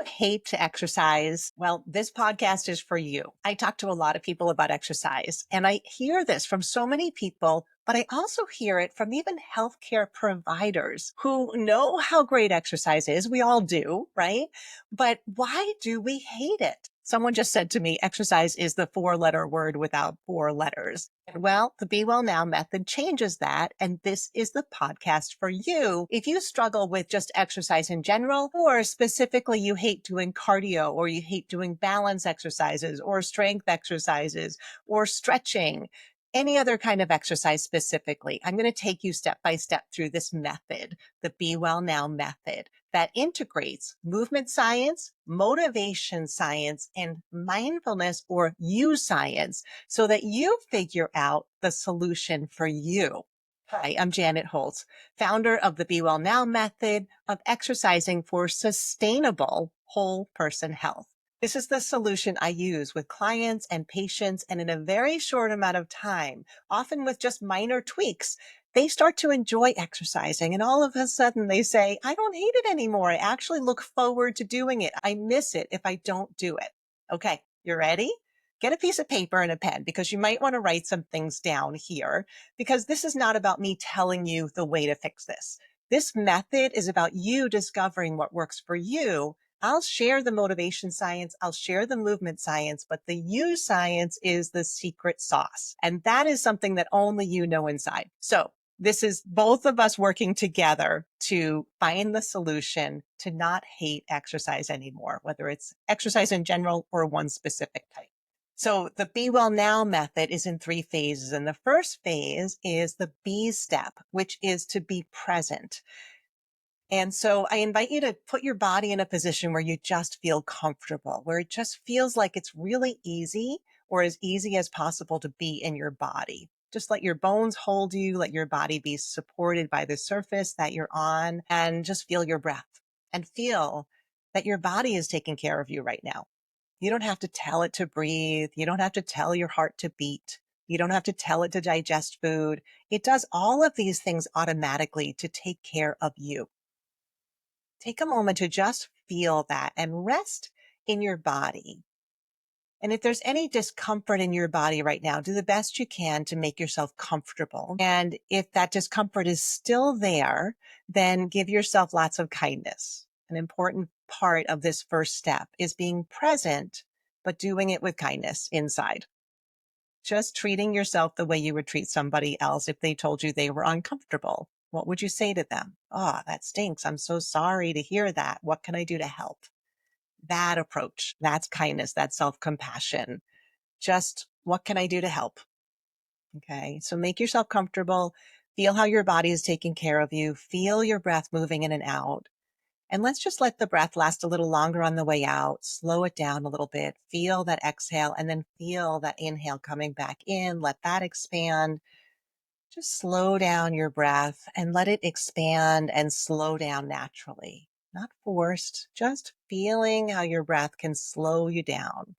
hate to exercise? Well, this podcast is for you. I talk to a lot of people about exercise, and I hear this from so many people, but I also hear it from even healthcare providers who know how great exercise is. We all do, right? But why do we hate it? Someone just said to me, exercise is the four-letter word without four letters. And well, the Be Well Now method changes that. And this is the podcast for you. If you struggle with just exercise in general, or specifically you hate doing cardio, or you hate doing balance exercises, or strength exercises, or stretching, any other kind of exercise specifically, I'm going to take you step by step through this method, the Be Well Now method, that integrates movement science, motivation science, and mindfulness or you science so that you figure out the solution for you. Hi, I'm Janet Huehls, founder of the Be Well Now method of exercising for sustainable whole person health. This is the solution I use with clients and patients, and in a very short amount of time, often with just minor tweaks, they start to enjoy exercising. And all of a sudden they say, I don't hate it anymore. I actually look forward to doing it. I miss it if I don't do it. Okay, you ready? Get a piece of paper and a pen because you might want to write some things down here because this is not about me telling you the way to fix this. This method is about you discovering what works for you. I'll share the motivation science. I'll share the movement science, but the you science is the secret sauce. And that is something that only you know inside. So this is both of us working together to find the solution to not hate exercise anymore, whether it's exercise in general or one specific type. So the Be Well Now method is in 3 phases. And the first phase is the B step, which is to be present. And so I invite you to put your body in a position where you just feel comfortable, where it just feels like it's really easy or as easy as possible to be in your body. Just let your bones hold you, let your body be supported by the surface that you're on, and just feel your breath and feel that your body is taking care of you right now. You don't have to tell it to breathe. You don't have to tell your heart to beat. You don't have to tell it to digest food. It does all of these things automatically to take care of you. Take a moment to just feel that and rest in your body. And if there's any discomfort in your body right now, do the best you can to make yourself comfortable. And if that discomfort is still there, then give yourself lots of kindness. An important part of this first step is being present, but doing it with kindness inside. Just treating yourself the way you would treat somebody else if they told you they were uncomfortable. What would you say to them? Oh, that stinks. I'm so sorry to hear that. What can I do to help? That approach, that's kindness, that's self-compassion. Just what can I do to help? Okay. So make yourself comfortable. Feel how your body is taking care of you. Feel your breath moving in and out. And let's just let the breath last a little longer on the way out. Slow it down a little bit. Feel that exhale and then feel that inhale coming back in. Let that expand. Just slow down your breath and let it expand and slow down naturally. Not forced, just feeling how your breath can slow you down.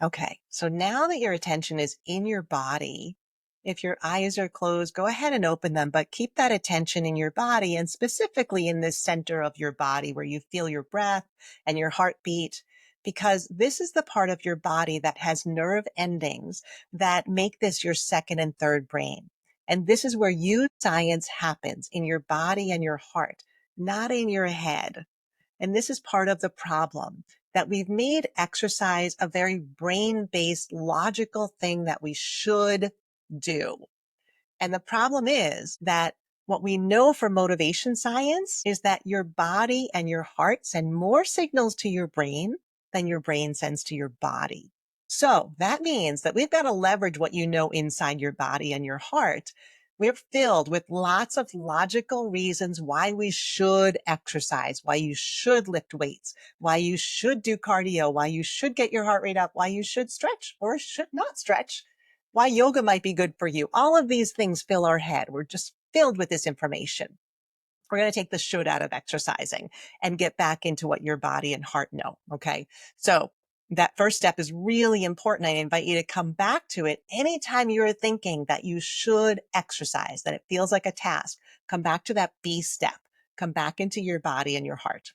Okay, so now that your attention is in your body, if your eyes are closed, go ahead and open them, but keep that attention in your body and specifically in the center of your body where you feel your breath and your heartbeat, because this is the part of your body that has nerve endings that make this your second and third brain. And this is where you science happens in your body and your heart, not in your head. And this is part of the problem that we've made exercise a very brain-based, logical thing that we should do. And the problem is that what we know from motivation science is that your body and your heart send more signals to your brain than your brain sends to your body. So that means that we've got to leverage what you know inside your body and your heart. We're filled with lots of logical reasons why we should exercise, why you should lift weights, why you should do cardio, why you should get your heart rate up, why you should stretch or should not stretch, why yoga might be good for you. All of these things fill our head. We're just filled with this information. We're going to take the should out of exercising and get back into what your body and heart know. Okay. So that first step is really important. I invite you to come back to it anytime you're thinking that you should exercise, that it feels like a task. Come back to that B step. come back into your body and your heart.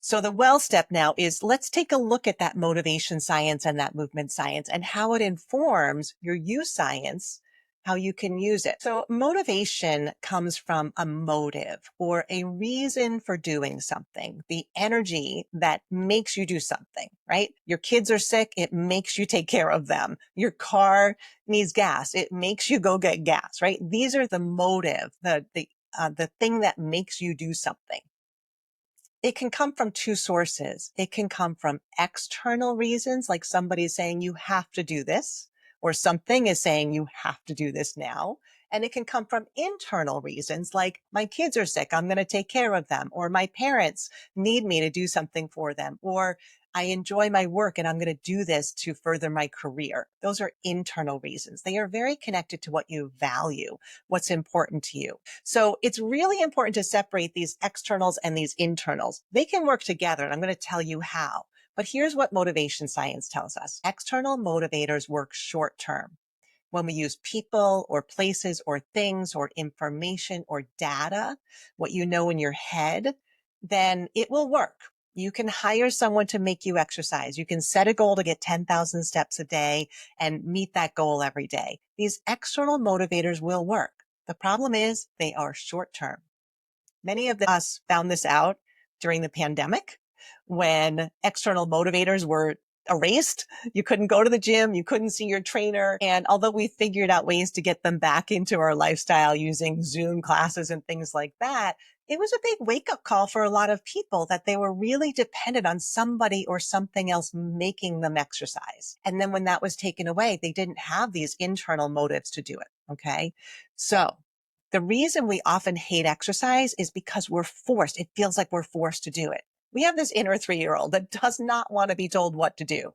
So the well step now is let's take a look at that motivation science and that movement science and how it informs your use science, how you can use it. So motivation comes from a motive or a reason for doing something, the energy that makes you do something, right? Your kids are sick. It makes you take care of them. Your car needs gas. It makes you go get gas, right? These are the motive, the thing that makes you do something. It can come from two sources. It can come from external reasons, like somebody's saying you have to do this, or something is saying you have to do this now. And it can come from internal reasons, like my kids are sick, I'm going to take care of them, or my parents need me to do something for them, or I enjoy my work and I'm going to do this to further my career. Those are internal reasons. They are very connected to what you value, what's important to you. So it's really important to separate these externals and these internals. They can work together, and I'm going to tell you how. But here's what motivation science tells us. External motivators work short term. When we use people or places or things or information or data, what you know in your head, then it will work. You can hire someone to make you exercise. You can set a goal to get 10,000 steps a day and meet that goal every day. These external motivators will work. The problem is they are short term. Many of us found this out during the pandemic when external motivators were erased. You couldn't go to the gym. You couldn't see your trainer. And although we figured out ways to get them back into our lifestyle using Zoom classes and things like that, it was a big wake up call for a lot of people that they were really dependent on somebody or something else making them exercise. And then when that was taken away, they didn't have these internal motives to do it. Okay. So the reason we often hate exercise is because we're forced. It feels like we're forced to do it. We have this inner 3-year-old that does not want to be told what to do.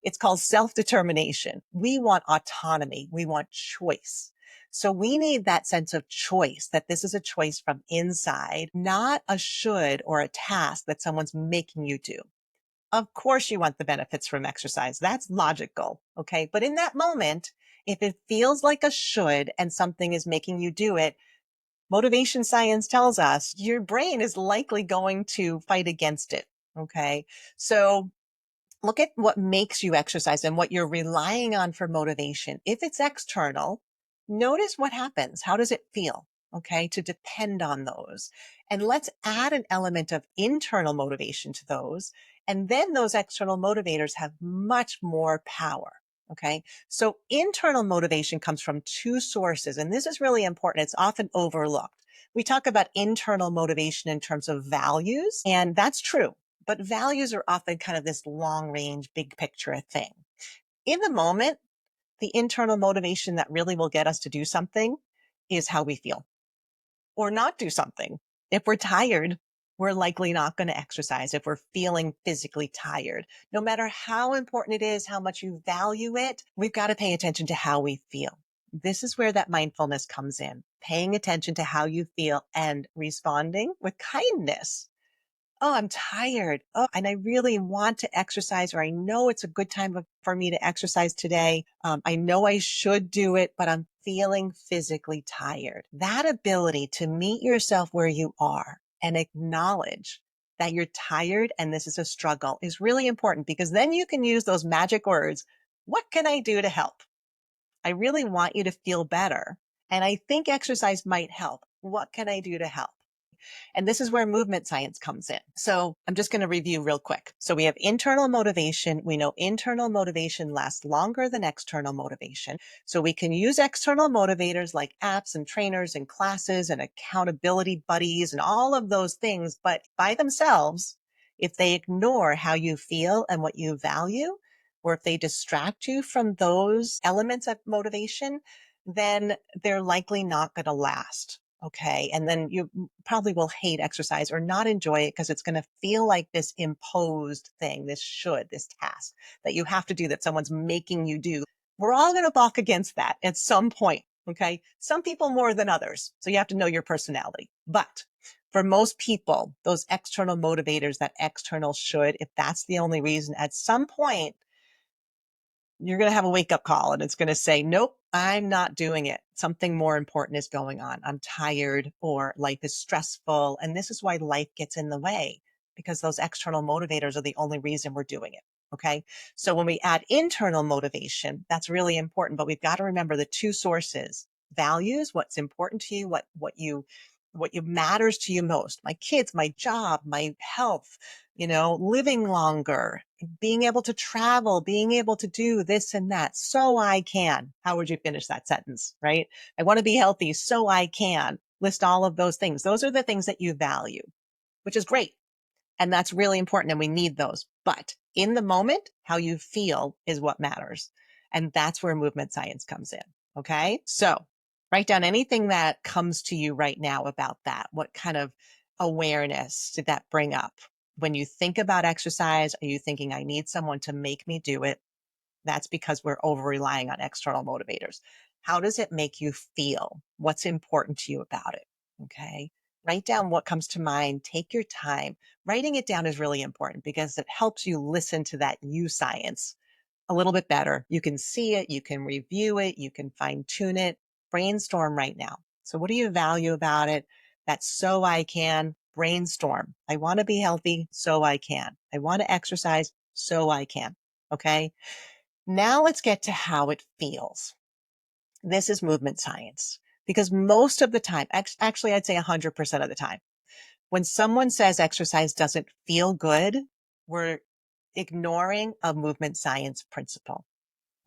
It's called self-determination. We want autonomy. We want choice. So we need that sense of choice, that this is a choice from inside, not a should or a task that someone's making you do. Of course you want the benefits from exercise. That's logical. Okay. But in that moment, if it feels like a should and something is making you do it, motivation science tells us your brain is likely going to fight against it. Okay. So look at what makes you exercise and what you're relying on for motivation. If it's external, notice what happens. How does it feel? Okay, to depend on those. And let's add an element of internal motivation to those. And then those external motivators have much more power. Okay, so internal motivation comes from two sources. And this is really important. It's often overlooked. We talk about internal motivation in terms of values, and that's true. But values are often kind of this long range, big picture thing. In the moment, the internal motivation that really will get us to do something is how we feel or not do something. If we're tired, we're likely not going to exercise if we're feeling physically tired. No matter how important it is, how much you value it, we've got to pay attention to how we feel. This is where that mindfulness comes in, paying attention to how you feel and responding with kindness. Oh, I'm tired. Oh, and I really want to exercise, or I know it's a good time for me to exercise today. I know I should do it, but I'm feeling physically tired. That ability to meet yourself where you are and acknowledge that you're tired and this is a struggle is really important, because then you can use those magic words. What can I do to help? I really want you to feel better. And I think exercise might help. What can I do to help? And this is where movement science comes in. So I'm just going to review real quick. So we have internal motivation. We know internal motivation lasts longer than external motivation. So we can use external motivators like apps and trainers and classes and accountability buddies and all of those things. But by themselves, if they ignore how you feel and what you value, or if they distract you from those elements of motivation, then they're likely not going to last. Okay. And then you probably will hate exercise or not enjoy it because it's going to feel like this imposed thing, this task that you have to do, that someone's making you do. We're all going to balk against that at some point. Okay. Some people more than others. So you have to know your personality. But for most people, those external motivators, that external should, if that's the only reason, at some point, you're going to have a wake up call and it's going to say, nope, I'm not doing it. Something more important is going on. I'm tired or life is stressful. And this is why life gets in the way, because those external motivators are the only reason we're doing it. Okay. So when we add internal motivation, that's really important, but we've got to remember the two sources: values, what's important to you, what you matters to you most. My kids, my job, my health, living longer, being able to travel, being able to do this and that so I can. How would you finish that sentence, right? I want to be healthy so I can. List all of those things. Those are the things that you value, which is great. And that's really important. And we need those. But in the moment, how you feel is what matters. And that's where movement science comes in. Okay. So write down anything that comes to you right now about that. What kind of awareness did that bring up? When you think about exercise, are you thinking, I need someone to make me do it? That's because we're over relying on external motivators. How does it make you feel? What's important to you about it? Okay. Write down what comes to mind. Take your time. Writing it down is really important because it helps you listen to that you science a little bit better. You can see it, you can review it, you can fine tune it. Brainstorm right now. So, what do you value about it? That's so I can. Brainstorm. I want to be healthy, so I can. I want to exercise, so I can. Okay. Now let's get to how it feels. This is movement science because most of the time, actually, I'd say 100% of the time, when someone says exercise doesn't feel good, we're ignoring a movement science principle.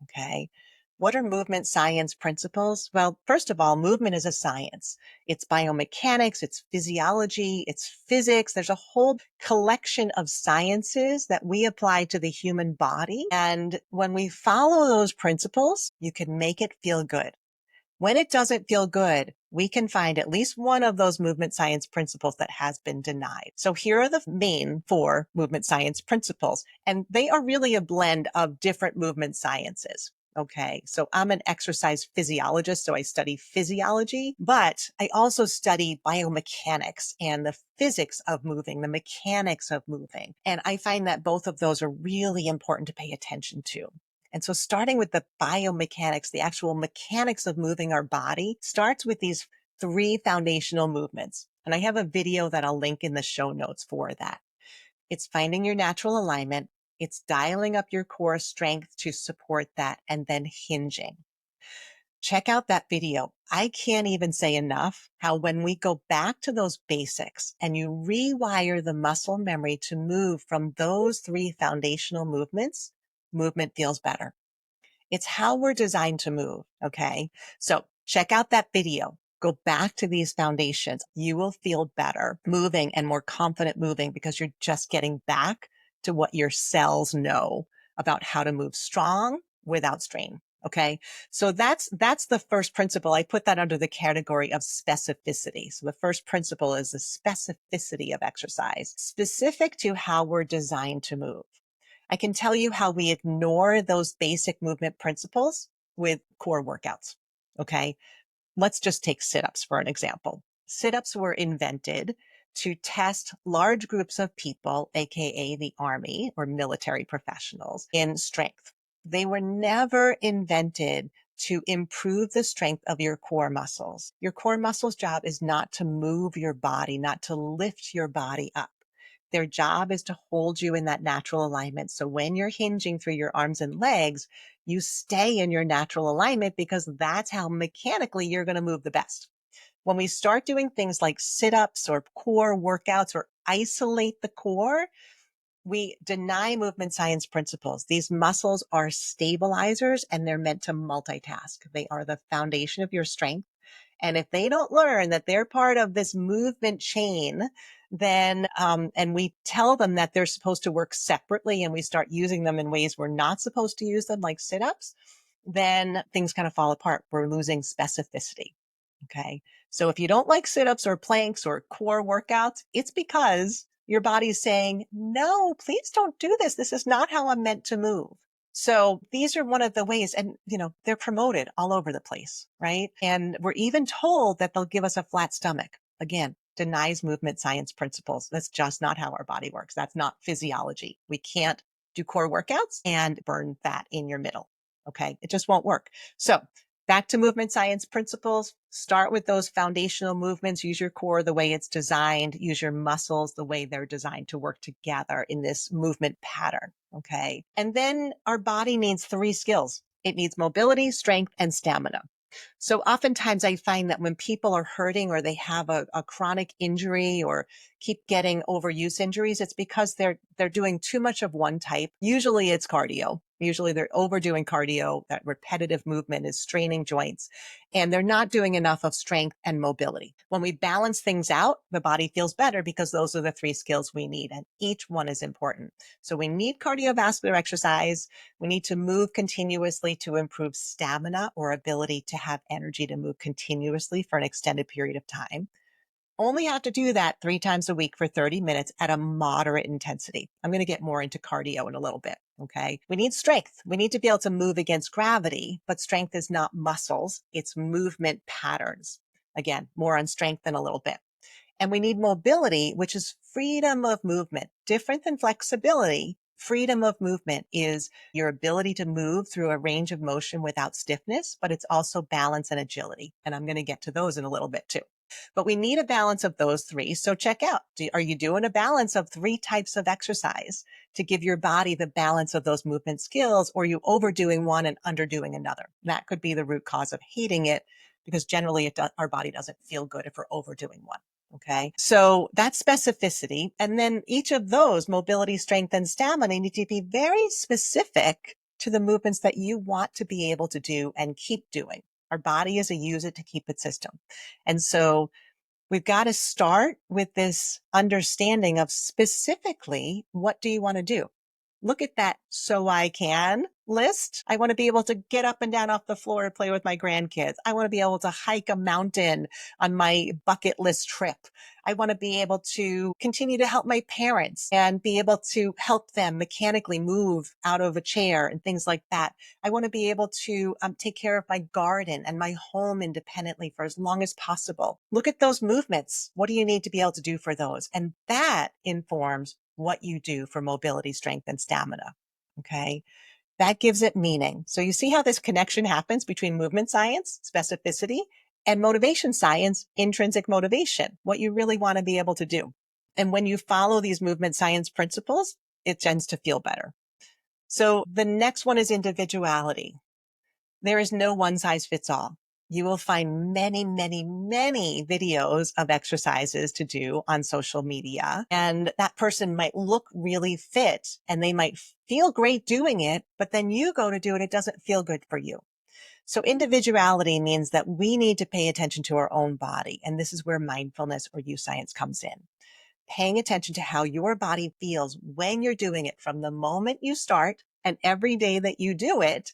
Okay. What are movement science principles? Well, first of all, movement is a science. It's biomechanics, it's physiology, it's physics. There's a whole collection of sciences that we apply to the human body. And when we follow those principles, you can make it feel good. When it doesn't feel good, we can find at least one of those movement science principles that has been denied. So here are the main 4 movement science principles, and they are really a blend of different movement sciences. Okay, so I'm an exercise physiologist, so I study physiology, but I also study biomechanics and the physics of moving, the mechanics of moving. And I find that both of those are really important to pay attention to. And so starting with the biomechanics, the actual mechanics of moving our body, starts with these 3 foundational movements. And I have a video that I'll link in the show notes for that. It's finding your natural alignment. It's dialing up your core strength to support that, and then hinging. Check out that video. I can't even say enough how when we go back to those basics and you rewire the muscle memory to move from those 3 foundational movements, movement feels better. It's how we're designed to move. Okay. So check out that video. Go back to these foundations. You will feel better moving and more confident moving because you're just getting back to what your cells know about how to move strong without strain. Okay. So that's the first principle. I put that under the category of specificity. So the first principle is the specificity of exercise, specific to how we're designed to move. I can tell you how we ignore those basic movement principles with core workouts. Okay. Let's just take sit-ups for an example. Sit-ups were invented to test large groups of people, AKA the army or military professionals, in strength. They were never invented to improve the strength of your core muscles. Your core muscles' job is not to move your body, not to lift your body up. Their job is to hold you in that natural alignment. So when you're hinging through your arms and legs, you stay in your natural alignment because that's how mechanically you're going to move the best. When we start doing things like sit-ups or core workouts or isolate the core, we deny movement science principles. These muscles are stabilizers and they're meant to multitask. They are the foundation of your strength. And if they don't learn that they're part of this movement chain, then, and we tell them that they're supposed to work separately and we start using them in ways we're not supposed to use them, like sit-ups, then things kind of fall apart. We're losing specificity. Okay. So if you don't like sit-ups or planks or core workouts, it's because your body's saying, no, please don't do this. This is not how I'm meant to move. So these are one of the ways, and they're promoted all over the place, right? And we're even told that they'll give us a flat stomach. Again, denies movement science principles. That's just not how our body works. That's not physiology. We can't do core workouts and burn fat in your middle. Okay. It just won't work. So back to movement science principles. Start with those foundational movements. Use your core the way it's designed. Use your muscles the way they're designed to work together in this movement pattern. Okay. And then our body needs three skills. It needs mobility, strength, and stamina. So oftentimes I find that when people are hurting or they have a chronic injury or keep getting overuse injuries, it's because they're doing too much of one type. Usually it's cardio. Usually they're overdoing cardio. That repetitive movement is straining joints, and they're not doing enough of strength and mobility. When we balance things out, the body feels better because those are the three skills we need, and each one is important. So we need cardiovascular exercise. We need to move continuously to improve stamina or ability to have energy to move continuously for an extended period of time. Only have to do that 3 times a week for 30 minutes at a moderate intensity. I'm going to get more into cardio in a little bit. Okay. We need strength. We need to be able to move against gravity, but strength is not muscles. It's movement patterns. Again, more on strength in a little bit. And we need mobility, which is freedom of movement. Different than flexibility, freedom of movement is your ability to move through a range of motion without stiffness, but it's also balance and agility. And I'm going to get to those in a little bit too. But we need a balance of those three. So check out, are you doing a balance of 3 types of exercise to give your body the balance of those movement skills, or are you overdoing one and underdoing another? That could be the root cause of hating it, because generally our body doesn't feel good if we're overdoing one. Okay. So that's specificity. And then each of those, mobility, strength, and stamina, need to be very specific to the movements that you want to be able to do and keep doing. Our body is a use it to keep it system. And so we've got to start with this understanding of specifically, what do you want to do? Look at that so I can list. I want to be able to get up and down off the floor and play with my grandkids. I want to be able to hike a mountain on my bucket list trip. I want to be able to continue to help my parents and be able to help them mechanically move out of a chair and things like that. I want to be able to take care of my garden and my home independently for as long as possible. Look at those movements. What do you need to be able to do for those? And that informs what you do for mobility, strength, and stamina. Okay. That gives it meaning. So you see how this connection happens between movement science, specificity, and motivation science, intrinsic motivation, what you really want to be able to do. And when you follow these movement science principles, it tends to feel better. So the next one is individuality. There is no one size fits all. You will find many, many, many videos of exercises to do on social media. And that person might look really fit and they might feel great doing it, but then you go to do it, it doesn't feel good for you. So individuality means that we need to pay attention to our own body. And this is where mindfulness or use science comes in. Paying attention to how your body feels when you're doing it from the moment you start and every day that you do it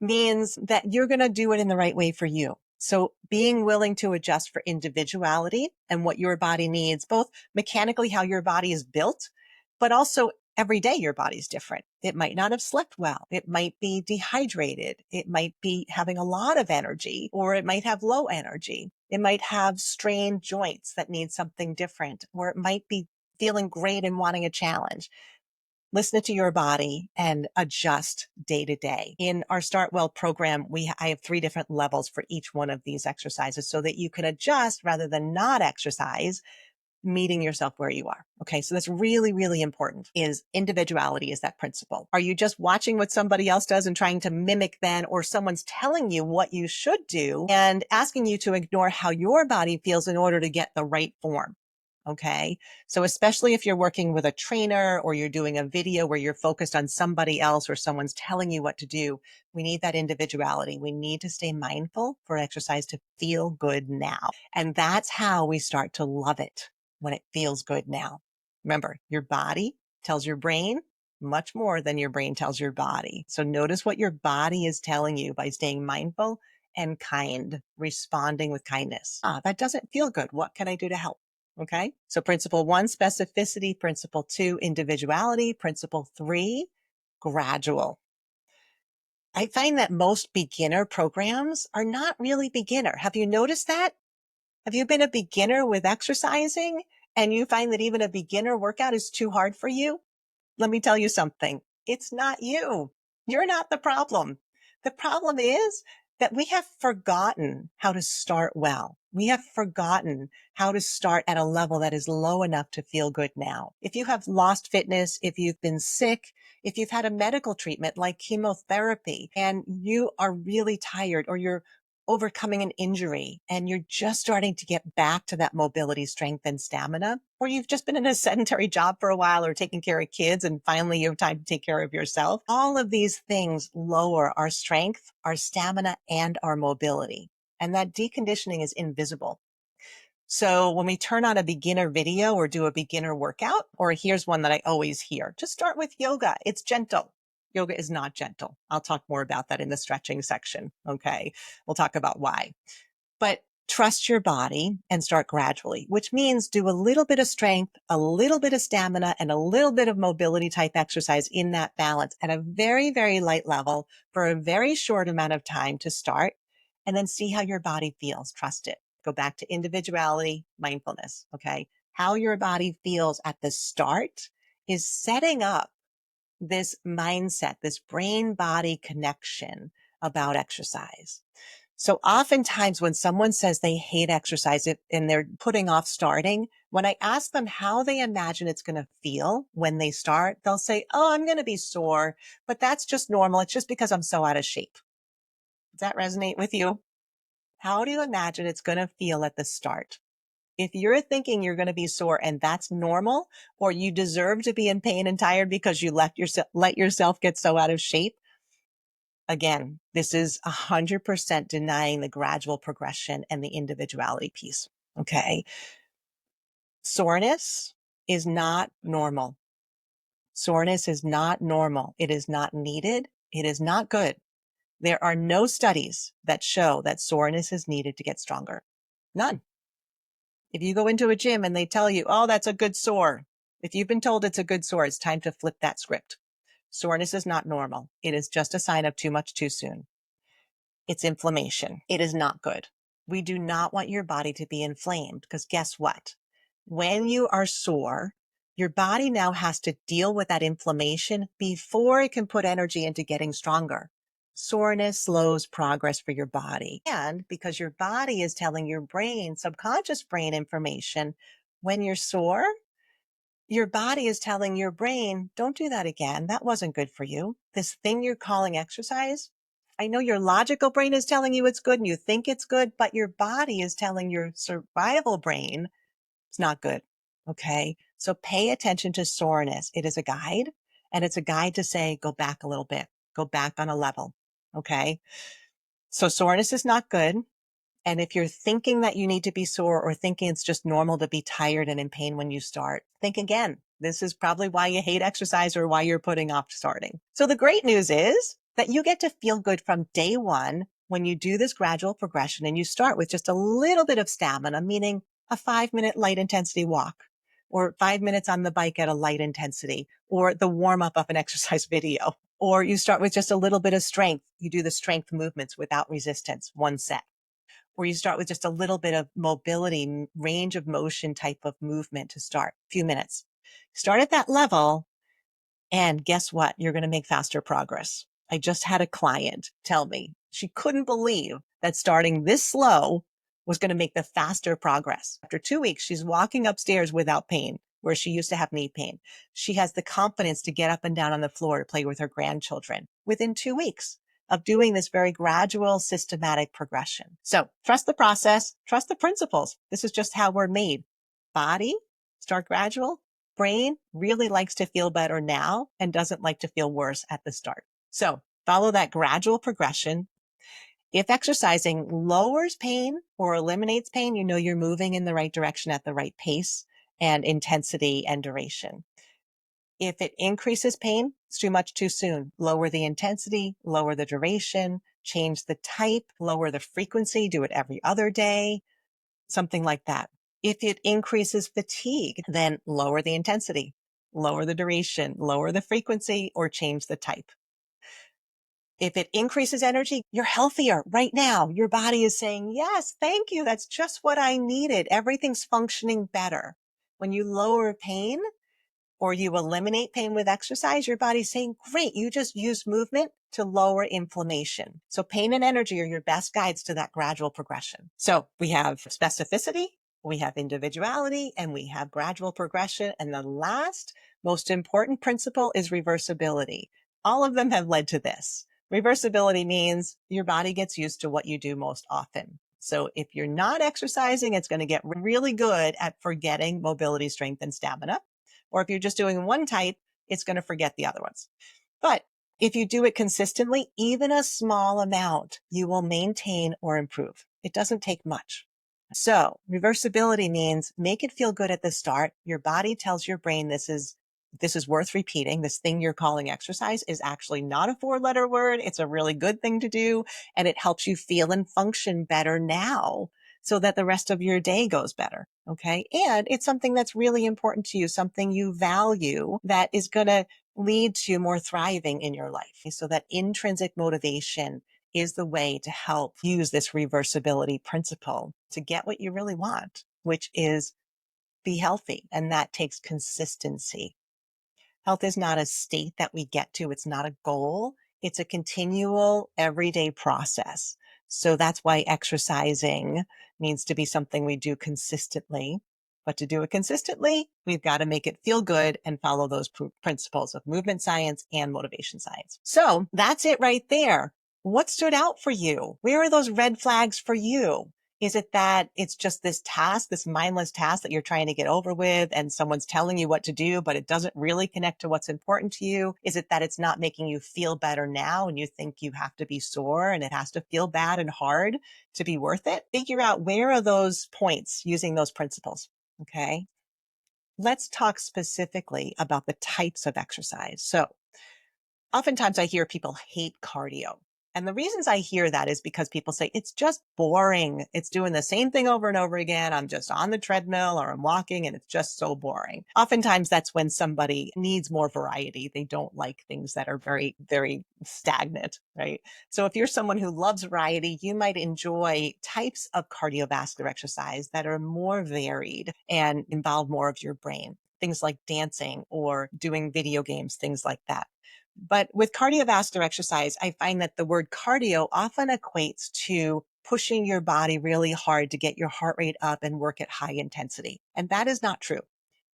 means that you're going to do it in the right way for you. So being willing to adjust for individuality and what your body needs, both mechanically, how your body is built, but also every day your body's different. It might not have slept well. It might be dehydrated. It might be having a lot of energy, or it might have low energy. It might have strained joints that need something different, or it might be feeling great and wanting a challenge. Listen to your body and adjust day to day. In our Start Well program, I have 3 different levels for each one of these exercises so that you can adjust rather than not exercise, meeting yourself where you are. Okay. So that's really, really important. Is individuality is that principle. Are you just watching what somebody else does and trying to mimic then, or someone's telling you what you should do and asking you to ignore how your body feels in order to get the right form? Okay. So especially if you're working with a trainer or you're doing a video where you're focused on somebody else or someone's telling you what to do, we need that individuality. We need to stay mindful for exercise to feel good now. And that's how we start to love it, when it feels good now. Remember, your body tells your brain much more than your brain tells your body. So notice what your body is telling you by staying mindful and kind, responding with kindness. That doesn't feel good. What can I do to help? Okay. So principle 1, specificity. Principle 2, individuality. Principle 3, gradual. I find that most beginner programs are not really beginner. Have you noticed that? Have you been a beginner with exercising and you find that even a beginner workout is too hard for you? Let me tell you something. It's not you. You're not the problem. The problem is that we have forgotten how to start well. We have forgotten how to start at a level that is low enough to feel good now. If you have lost fitness, if you've been sick, if you've had a medical treatment like chemotherapy and you are really tired, or you're overcoming an injury and you're just starting to get back to that mobility, strength, and stamina, or you've just been in a sedentary job for a while or taking care of kids and finally you have time to take care of yourself. All of these things lower our strength, our stamina, and our mobility. And that deconditioning is invisible. So when we turn on a beginner video or do a beginner workout, or here's one that I always hear, just start with yoga. It's gentle. Yoga is not gentle. I'll talk more about that in the stretching section. Okay. We'll talk about why. But trust your body and start gradually, which means do a little bit of strength, a little bit of stamina, and a little bit of mobility type exercise in that balance at a very, very light level for a very short amount of time to start, and then see how your body feels. Trust it. Go back to individuality, mindfulness. Okay. How your body feels at the start is setting up this mindset, this brain body connection about exercise. So oftentimes when someone says they hate exercise and they're putting off starting, when I ask them how they imagine it's going to feel when they start, they'll say, oh, I'm going to be sore, but that's just normal. It's just because I'm so out of shape. Does that resonate with you? How do you imagine it's going to feel at the start? If you're thinking you're going to be sore and that's normal, or you deserve to be in pain and tired because you let yourself get so out of shape, again, this is 100% denying the gradual progression and the individuality piece. Okay. Soreness is not normal. Soreness is not normal. It is not needed. It is not good. There are no studies that show that soreness is needed to get stronger. None. If you go into a gym and they tell you, oh, that's a good sore. If you've been told it's a good sore, it's time to flip that script. Soreness is not normal. It is just a sign of too much too soon. It's inflammation. It is not good. We do not want your body to be inflamed, because guess what? When you are sore, your body now has to deal with that inflammation before it can put energy into getting stronger. Soreness slows progress for your body. And because your body is telling your brain, subconscious brain information, when you're sore, your body is telling your brain, don't do that again. That wasn't good for you. This thing you're calling exercise, I know your logical brain is telling you it's good and you think it's good, but your body is telling your survival brain it's not good. Okay. So pay attention to soreness. It is a guide, and it's a guide to say, go back a little bit, go back on a level. Okay. So soreness is not good. And if you're thinking that you need to be sore, or thinking it's just normal to be tired and in pain when you start, think again. This is probably why you hate exercise or why you're putting off starting. So the great news is that you get to feel good from day one when you do this gradual progression and you start with just a little bit of stamina, meaning a 5-minute light intensity walk, or 5 minutes on the bike at a light intensity, or the warm up of an exercise video. Or you start with just a little bit of strength. You do the strength movements without resistance, 1 set. Or you start with just a little bit of mobility, range of motion type of movement to start, a few minutes. Start at that level, and guess what? You're going to make faster progress. I just had a client tell me she couldn't believe that starting this slow was going to make the faster progress. After 2 weeks, she's walking upstairs without pain, where she used to have knee pain. She has the confidence to get up and down on the floor to play with her grandchildren within 2 weeks of doing this very gradual, systematic progression. So trust the process, trust the principles. This is just how we're made. Body, start gradual. Brain really likes to feel better now and doesn't like to feel worse at the start. So follow that gradual progression. If exercising lowers pain or eliminates pain, you know you're moving in the right direction at the right pace and intensity and duration. If it increases pain, it's too much too soon. Lower the intensity, lower the duration, change the type, lower the frequency, do it every other day, something like that. If it increases fatigue, then lower the intensity, lower the duration, lower the frequency, or change the type. If it increases energy, you're healthier right now. Your body is saying, yes, thank you. That's just what I needed. Everything's functioning better. When you lower pain, or you eliminate pain with exercise, your body's saying, great, you just used movement to lower inflammation. So pain and energy are your best guides to that gradual progression. So we have specificity, we have individuality, and we have gradual progression. And the last most important principle is reversibility. All of them have led to this. Reversibility means your body gets used to what you do most often. So if you're not exercising, it's going to get really good at forgetting mobility, strength, and stamina. Or if you're just doing one type, it's going to forget the other ones. But if you do it consistently, even a small amount, you will maintain or improve. It doesn't take much. So reversibility means make it feel good at the start. Your body tells your brain this is worth repeating. This thing you're calling exercise is actually not a 4-letter word. It's a really good thing to do. And it helps you feel and function better now so that the rest of your day goes better. Okay. And it's something that's really important to you, something you value that is going to lead to more thriving in your life. So that intrinsic motivation is the way to help use this reversibility principle to get what you really want, which is be healthy. And that takes consistency. Health is not a state that we get to. It's not a goal. It's a continual everyday process. So that's why exercising needs to be something we do consistently. But to do it consistently, we've got to make it feel good and follow those principles of movement science and motivation science. So that's it right there. What stood out for you? Where are those red flags for you? Is it that it's just this task, this mindless task that you're trying to get over with and someone's telling you what to do, but it doesn't really connect to what's important to you? Is it that it's not making you feel better now and you think you have to be sore and it has to feel bad and hard to be worth it? Figure out where are those points using those principles. Okay. Let's talk specifically about the types of exercise. So oftentimes I hear people hate cardio. And the reasons I hear that is because people say, it's just boring. It's doing the same thing over and over again. I'm just on the treadmill or I'm walking and it's just so boring. Oftentimes that's when somebody needs more variety. They don't like things that are very, very stagnant, right? So if you're someone who loves variety, you might enjoy types of cardiovascular exercise that are more varied and involve more of your brain. Things like dancing or doing video games, things like that. But with cardiovascular exercise, I find that the word cardio often equates to pushing your body really hard to get your heart rate up and work at high intensity. And that is not true.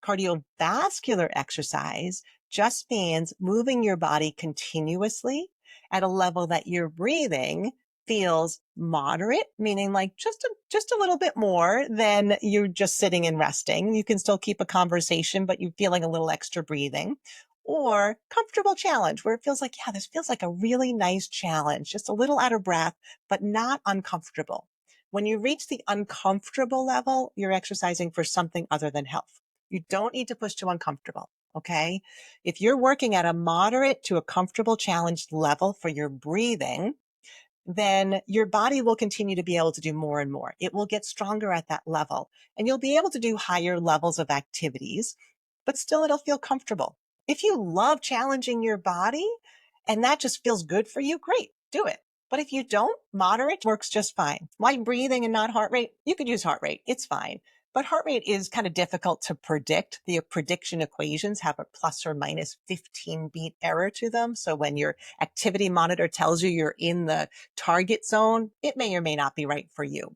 Cardiovascular exercise just means moving your body continuously at a level that your breathing feels moderate, meaning like just a little bit more than you're just sitting and resting. You can still keep a conversation, but you're feeling a little extra breathing. Or comfortable challenge where it feels like, yeah, this feels like a really nice challenge, just a little out of breath, but not uncomfortable. When you reach the uncomfortable level, you're exercising for something other than health. You don't need to push to uncomfortable. Okay. If you're working at a moderate to a comfortable challenge level for your breathing, then your body will continue to be able to do more and more. It will get stronger at that level and you'll be able to do higher levels of activities, but still it'll feel comfortable. If you love challenging your body and that just feels good for you, great, do it. But if you don't, moderate works just fine. Why breathing and not heart rate? You could use heart rate. It's fine. But heart rate is kind of difficult to predict. The prediction equations have a plus or minus 15 beat error to them. So when your activity monitor tells you you're in the target zone, it may or may not be right for you.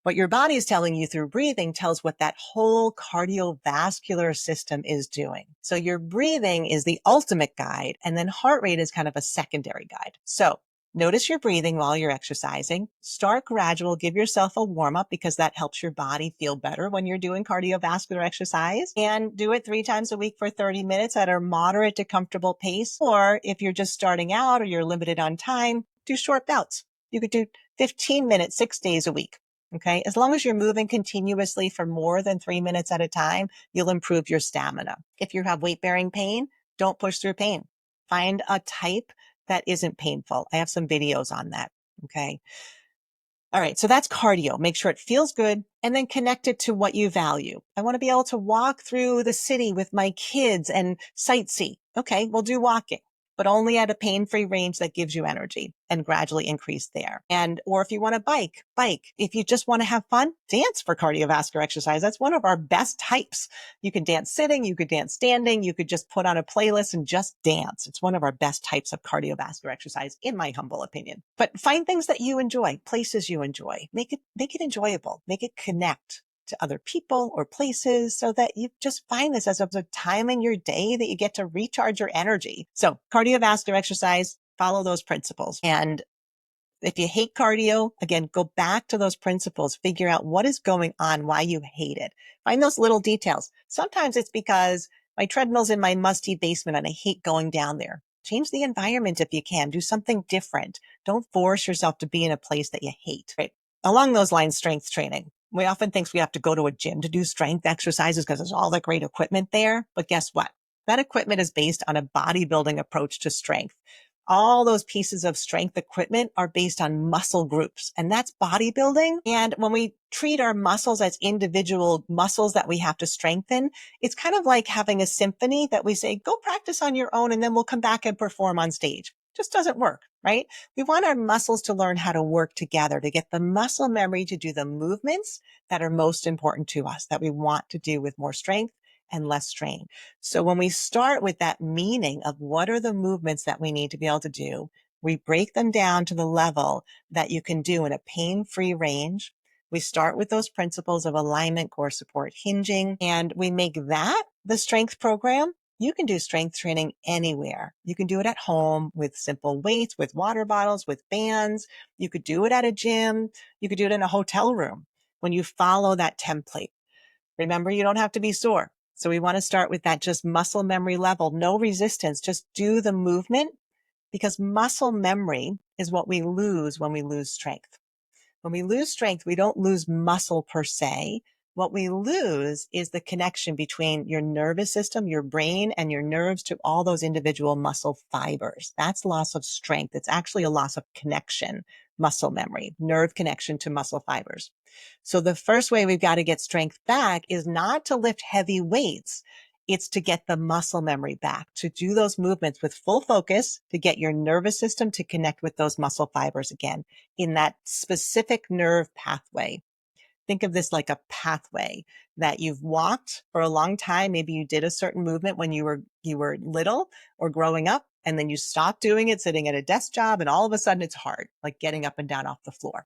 What your body is telling you through breathing tells what that whole cardiovascular system is doing. So your breathing is the ultimate guide, and then heart rate is kind of a secondary guide. So notice your breathing while you're exercising. Start gradual. Give yourself a warm up because that helps your body feel better when you're doing cardiovascular exercise. And do it 3 times a week for 30 minutes at a moderate to comfortable pace. Or if you're just starting out or you're limited on time, do short bouts. You could do 15 minutes, 6 days a week. Okay. As long as you're moving continuously for more than 3 minutes at a time, you'll improve your stamina. If you have weight bearing pain, don't push through pain. Find a type that isn't painful. I have some videos on that. Okay. All right. So that's cardio. Make sure it feels good and then connect it to what you value. I want to be able to walk through the city with my kids and sightsee. Okay. We'll do walking. but only at a pain-free range that gives you energy, and gradually increase there. Or if you want to bike. If you just want to have fun, dance for cardiovascular exercise. That's one of our best types. You can dance sitting, you could dance standing, you could just put on a playlist and just dance. It's one of our best types of cardiovascular exercise, in my humble opinion. But find things that you enjoy, places you enjoy. Make it enjoyable. Make it connect to other people or places so that you just find this as a time in your day that you get to recharge your energy. So cardiovascular exercise, follow those principles. And if you hate cardio, again, go back to those principles, figure out what is going on, why you hate it. Find those little details. Sometimes it's because my treadmill's in my musty basement and I hate going down there. Change the environment if you can. Do something different. Don't force yourself to be in a place that you hate. Right? Along those lines, strength training. We often think we have to go to a gym to do strength exercises because there's all that great equipment there. But guess what? That equipment is based on a bodybuilding approach to strength. All those pieces of strength equipment are based on muscle groups, and that's bodybuilding. And when we treat our muscles as individual muscles that we have to strengthen, it's kind of like having a symphony that we say, go practice on your own and then we'll come back and perform on stage. Just doesn't work, right? We want our muscles to learn how to work together, to get the muscle memory to do the movements that are most important to us, that we want to do with more strength and less strain. So when we start with that meaning of what are the movements that we need to be able to do, we break them down to the level that you can do in a pain-free range. We start with those principles of alignment, core support, hinging, and we make that the strength program. You can do strength training anywhere. You can do it at home with simple weights, with water bottles, with bands. You could do it at a gym. You could do it in a hotel room when you follow that template. Remember, you don't have to be sore. So we want to start with that just muscle memory level, no resistance, just do the movement, because muscle memory is what we lose when we lose strength. When we lose strength, we don't lose muscle per se. What we lose is the connection between your nervous system, your brain, and your nerves to all those individual muscle fibers. That's loss of strength. It's actually a loss of connection, muscle memory, nerve connection to muscle fibers. So the first way we've got to get strength back is not to lift heavy weights. It's to get the muscle memory back, to do those movements with full focus, to get your nervous system to connect with those muscle fibers again in that specific nerve pathway. Think of this like a pathway that you've walked for a long time. Maybe you did a certain movement when you were little or growing up, and then you stopped doing it sitting at a desk job, and all of a sudden it's hard, like getting up and down off the floor.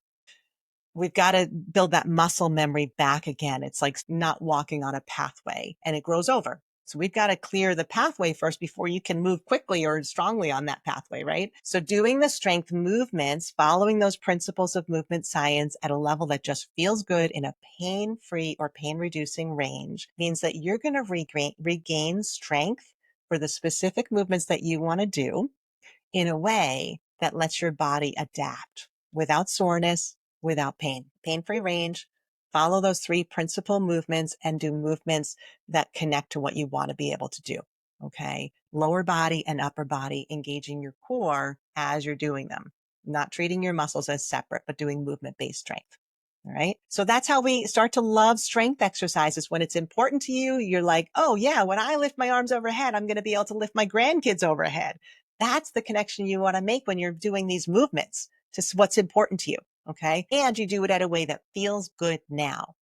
We've got to build that muscle memory back again. It's like not walking on a pathway and it grows over. So we've got to clear the pathway first before you can move quickly or strongly on that pathway, right? So doing the strength movements, following those principles of movement science at a level that just feels good in a pain-free or pain-reducing range means that you're going to regain strength for the specific movements that you want to do in a way that lets your body adapt without soreness, without pain. Pain-free range, follow those three principal movements and do movements that connect to what you want to be able to do. Okay. Lower body and upper body, engaging your core as you're doing them, not treating your muscles as separate, but doing movement-based strength. All right. So that's how we start to love strength exercises. When it's important to you, you're like, oh yeah, when I lift my arms overhead, I'm going to be able to lift my grandkids overhead. That's the connection you want to make when you're doing these movements to what's important to you. Okay. And you do it at a way that feels good now.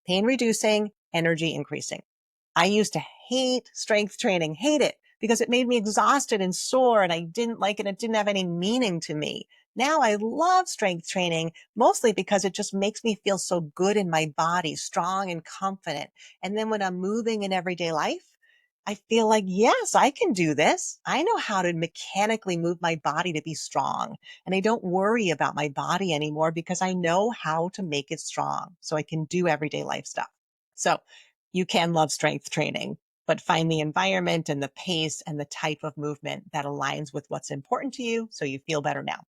Pain reducing, energy increasing. I used to hate strength training, hate it because it made me exhausted and sore and I didn't like it. It didn't have any meaning to me. Now I love strength training mostly because it just makes me feel so good in my body, strong and confident. And then when I'm moving in everyday life, I feel like, yes, I can do this. I know how to mechanically move my body to be strong. And I don't worry about my body anymore because I know how to make it strong so I can do everyday life stuff. So you can love strength training, but find the environment and the pace and the type of movement that aligns with what's important to you so you feel better now.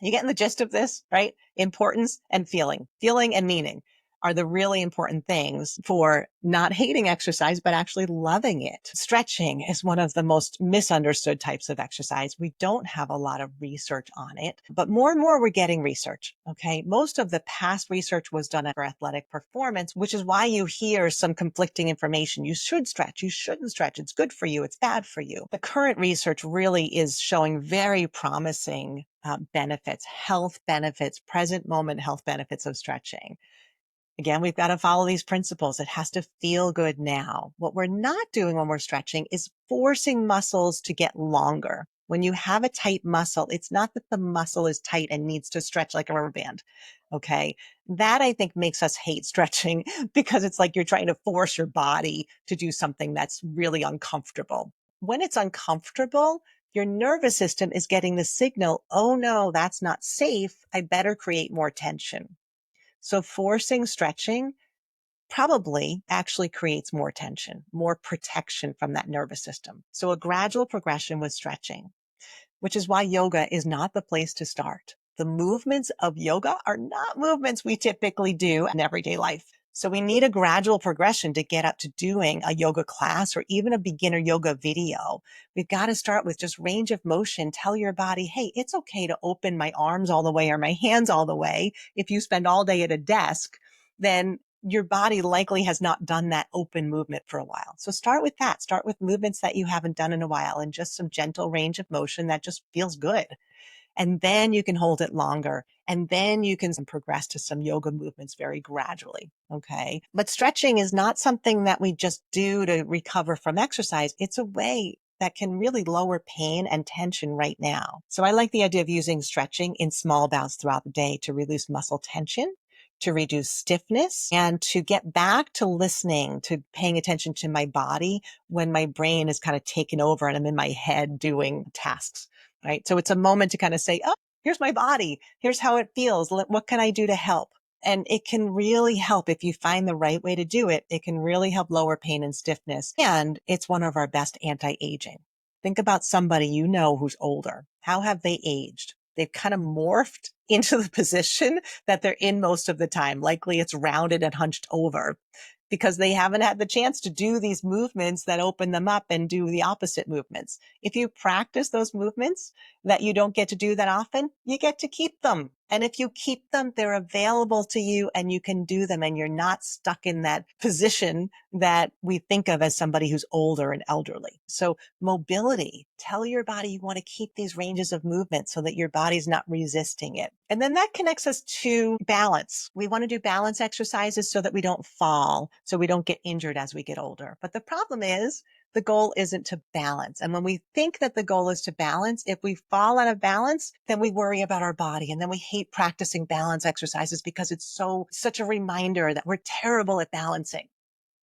You getting the gist of this, right? Importance and feeling and meaning. are the really important things for not hating exercise, but actually loving it. Stretching is one of the most misunderstood types of exercise. We don't have a lot of research on it, but more and more we're getting research. Okay. Most of the past research was done for athletic performance, which is why you hear some conflicting information. You should stretch. You shouldn't stretch. It's good for you. It's bad for you. The current research really is showing very promising benefits, health benefits, present moment health benefits of stretching. Again, we've got to follow these principles. It has to feel good now. What we're not doing when we're stretching is forcing muscles to get longer. When you have a tight muscle, it's not that the muscle is tight and needs to stretch like a rubber band. Okay. That I think makes us hate stretching because it's like you're trying to force your body to do something that's really uncomfortable. When it's uncomfortable, your nervous system is getting the signal, oh no, that's not safe. I better create more tension. So forcing stretching probably actually creates more tension, more protection from that nervous system. So a gradual progression with stretching, which is why yoga is not the place to start. The movements of yoga are not movements we typically do in everyday life. So we need a gradual progression to get up to doing a yoga class or even a beginner yoga video. We've got to start with just range of motion. Tell your body, hey, it's okay to open my arms all the way or my hands all the way. If you spend all day at a desk, then your body likely has not done that open movement for a while. So start with that. Start with movements that you haven't done in a while and just some gentle range of motion that just feels good. And then you can hold it longer. And then you can progress to some yoga movements very gradually. Okay. But stretching is not something that we just do to recover from exercise. It's a way that can really lower pain and tension right now. So I like the idea of using stretching in small bouts throughout the day to release muscle tension, to reduce stiffness, and to get back to listening, to paying attention to my body when my brain is kind of taken over and I'm in my head doing tasks. Right. So it's a moment to kind of say, oh, here's my body. Here's how it feels. What can I do to help? And it can really help if you find the right way to do it. It can really help lower pain and stiffness. And it's one of our best anti-aging. Think about somebody you know who's older. How have they aged? They've kind of morphed into the position that they're in most of the time. Likely it's rounded and hunched over, because they haven't had the chance to do these movements that open them up and do the opposite movements. If you practice those movements that you don't get to do that often, you get to keep them. And if you keep them, they're available to you and you can do them and you're not stuck in that position that we think of as somebody who's older and elderly. So mobility, tell your body you want to keep these ranges of movement so that your body's not resisting it. And then that connects us to balance. We want to do balance exercises so that we don't fall, so we don't get injured as we get older. But the problem is the goal isn't to balance. And when we think that the goal is to balance, if we fall out of balance, then we worry about our body. And then we hate practicing balance exercises because it's such a reminder that we're terrible at balancing.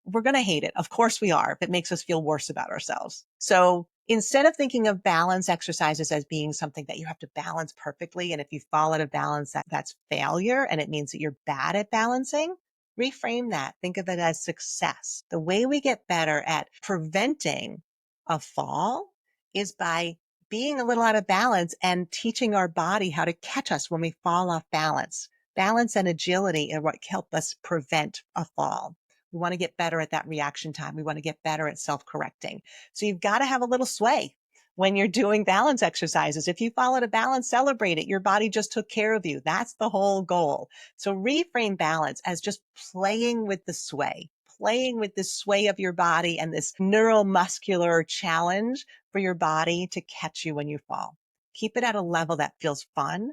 We're going to hate it. Of course we are. If it makes us feel worse about ourselves. So instead of thinking of balance exercises as being something that you have to balance perfectly, and if you fall out of balance, that's failure and it means that you're bad at balancing, reframe that. Think of it as success. The way we get better at preventing a fall is by being a little out of balance and teaching our body how to catch us when we fall off balance. Balance and agility are what help us prevent a fall. We want to get better at that reaction time. We want to get better at self-correcting. So you've got to have a little sway when you're doing balance exercises. If you fall out of balance, celebrate it. Your body just took care of you. That's the whole goal. So reframe balance as just playing with the sway of your body and this neuromuscular challenge for your body to catch you when you fall. Keep it at a level that feels fun.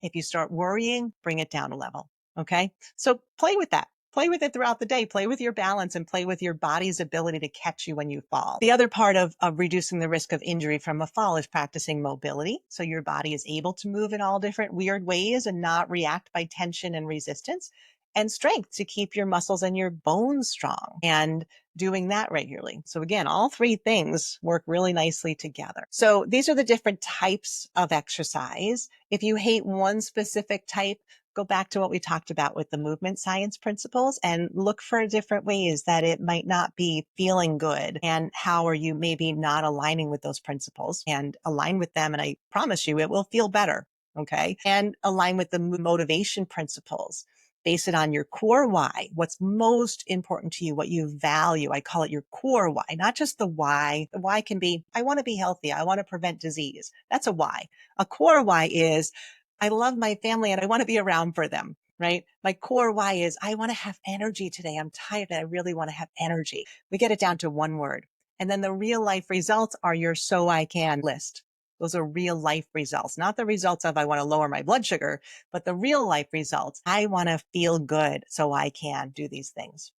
If you start worrying, bring it down a level. Okay. So play with that. Play with it throughout the day. Play with your balance and play with your body's ability to catch you when you fall. The other part of reducing the risk of injury from a fall is practicing mobility. So your body is able to move in all different weird ways and not react by tension and resistance. And strength to keep your muscles and your bones strong and doing that regularly. So again, all three things work really nicely together. So these are the different types of exercise. If you hate one specific type, go back to what we talked about with the movement science principles and look for different ways that it might not be feeling good. And how are you maybe not aligning with those principles, and align with them. And I promise you, it will feel better. Okay. And align with the motivation principles. Base it on your core why, what's most important to you, what you value. I call it your core why, not just the why. The why can be, I want to be healthy. I want to prevent disease. That's a why. A core why is, I love my family and I want to be around for them, right? My core why is, I want to have energy today. I'm tired and I really want to have energy. We get it down to one word. And then the real life results are your so I can list. Those are real life results, not the results of I want to lower my blood sugar, but the real life results. I want to feel good so I can do these things.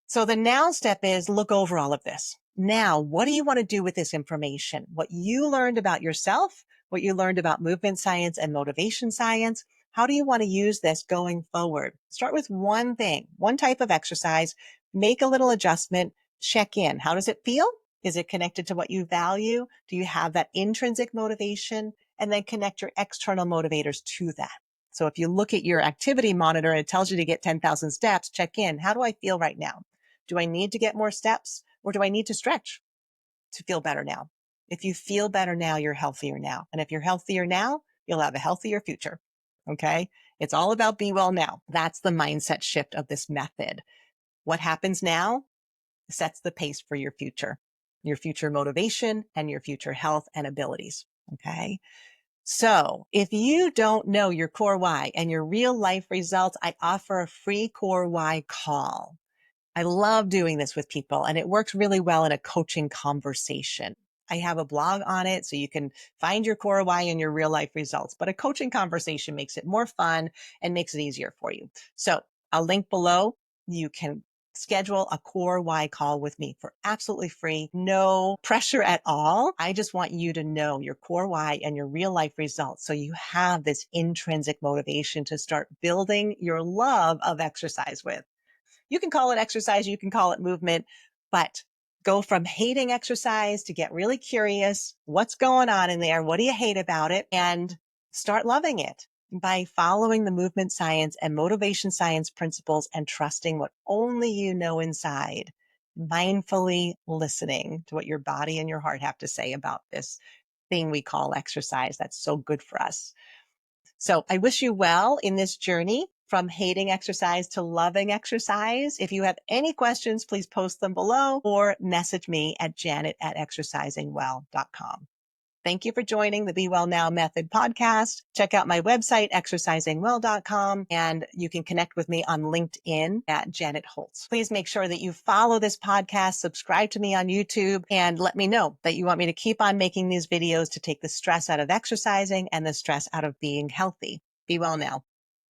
So the now step is look over all of this. Now, what do you want to do with this information? What you learned about yourself, what you learned about movement science and motivation science. How do you want to use this going forward? Start with one thing, one type of exercise, make a little adjustment, check in. How does it feel? Is it connected to what you value? Do you have that intrinsic motivation? And then connect your external motivators to that. So if you look at your activity monitor and it tells you to get 10,000 steps, check in. How do I feel right now? Do I need to get more steps or do I need to stretch to feel better now? If you feel better now, you're healthier now. And if you're healthier now, you'll have a healthier future. Okay. It's all about be well now. That's the mindset shift of this method. What happens now sets the pace for your future motivation and your future health and abilities. Okay. So if you don't know your core why and your real life results, I offer a free core why call. I love doing this with people and it works really well in a coaching conversation. I have a blog on it so you can find your core why and your real life results, but a coaching conversation makes it more fun and makes it easier for you. So I'll link below. You can schedule a core why call with me for absolutely free, no pressure at all. I just want you to know your core why and your real life results. So you have this intrinsic motivation to start building your love of exercise with. You can call it exercise, you can call it movement, but go from hating exercise to get really curious. What's going on in there? What do you hate about it? And start loving it by following the movement science and motivation science principles and trusting what only you know inside, mindfully listening to what your body and your heart have to say about this thing we call exercise that's so good for us. So I wish you well in this journey from hating exercise to loving exercise. If you have any questions, please post them below or message me at janet@exercisingwell.com. Thank you for joining the Be Well Now Method podcast. Check out my website, exercisingwell.com, and you can connect with me on LinkedIn at Janet Huehls. Please make sure that you follow this podcast, subscribe to me on YouTube, and let me know that you want me to keep on making these videos to take the stress out of exercising and the stress out of being healthy. Be well now.